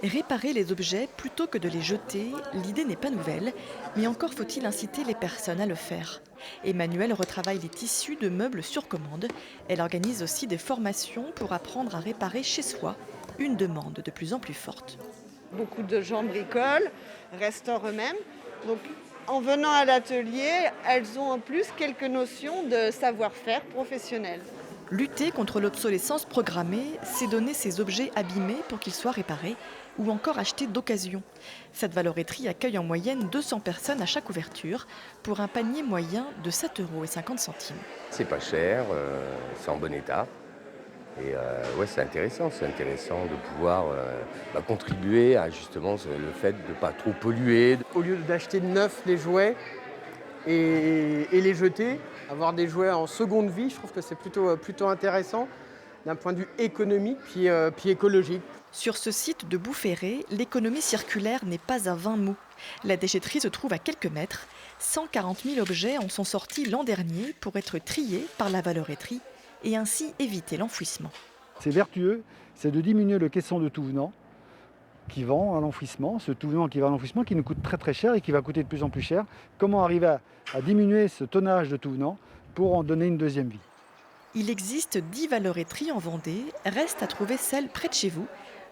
Réparer les objets plutôt que de les jeter, l'idée n'est pas nouvelle, mais encore faut-il inciter les personnes à le faire. Emmanuelle retravaille les tissus de meubles sur commande. Elle organise aussi des formations pour apprendre à réparer chez soi, une demande de plus en plus forte. Beaucoup de gens bricolent, restaurent eux-mêmes. Donc, en venant à l'atelier, elles ont en plus quelques notions de savoir-faire professionnel. Lutter contre l'obsolescence programmée, c'est donner ces objets abîmés pour qu'ils soient réparés ou encore acheter d'occasion. Cette valoréterie accueille en moyenne 200 personnes à chaque ouverture pour un panier moyen de 7,50 €. C'est pas cher, c'est en bon état et ouais, c'est intéressant de pouvoir, contribuer à justement le fait de ne pas trop polluer. Au lieu d'acheter neuf les jouets et les jeter, avoir des jouets en seconde vie, je trouve que c'est plutôt intéressant d'un point de vue économique puis écologique. Sur ce site de Boufféré, l'économie circulaire n'est pas à 20 mots. La déchetterie se trouve à quelques mètres. 140 000 objets en sont sortis l'an dernier pour être triés par la valoréterie et ainsi éviter l'enfouissement. C'est vertueux, c'est de diminuer le caisson de tout venant qui vend à l'enfouissement, ce tout venant qui va à l'enfouissement qui nous coûte très très cher et qui va coûter de plus en plus cher. Comment arriver à diminuer ce tonnage de tout venant pour en donner une deuxième vie? Il existe 10 valoréteries en Vendée, reste à trouver celle près de chez vous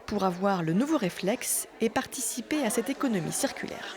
pour avoir le nouveau réflexe et participer à cette économie circulaire.